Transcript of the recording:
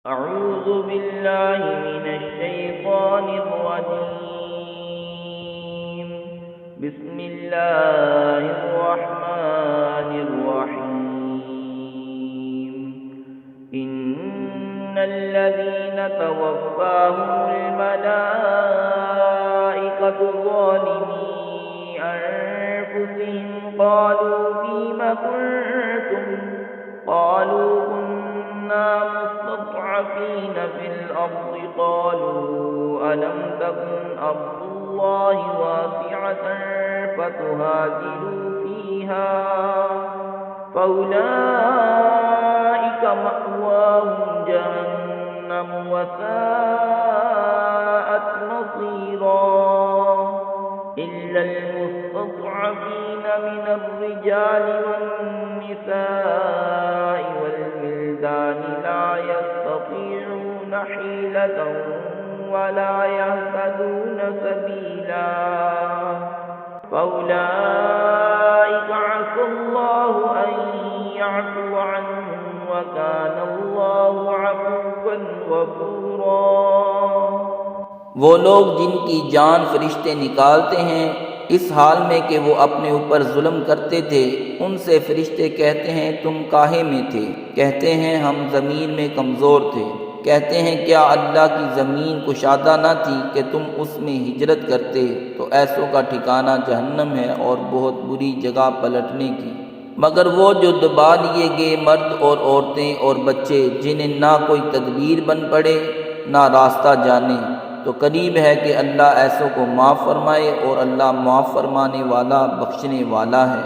أعوذ بالله من الشيطان الرجيم بسم الله الرحمن الرحيم إن الذين توفاهم الملائكة ظالمي أنفسهم قالوا فيم كنتم قالوا كنا مستضعفين في الأرض قالوا ألم تكن أرض الله واسعة فتهاجروا فيها فأولئك مأواهم جهنم وساءت مصيرا إلا المستضعفين من الرجال والنساء والولدان لا يستطيعون حيلة ولا يهتدون سبيلا فأولئك عسى الله أن يعفو عنهم وكان الله عفوا غفورا। वो लोग जिनकी जान फरिश्ते निकालते हैं इस हाल में कि वो अपने ऊपर जुल्म करते थे, उनसे फरिश्ते कहते हैं तुम काहे में थे? कहते हैं हम ज़मीन में कमज़ोर थे। कहते हैं क्या अल्लाह की ज़मीन कुशादा न थी कि तुम उसमें हिजरत करते? तो ऐसों का ठिकाना जहन्नम है और बहुत बुरी जगह पलटने की। मगर वो जो दबा लिए गए मर्द और औरतें और बच्चे जिन्हें ना कोई तदबीर बन पड़े ना रास्ता जाने, तो करीब है कि अल्लाह ऐसों को माफ़ फरमाए और अल्लाह माफ़ फरमाने वाला बख्शने वाला है।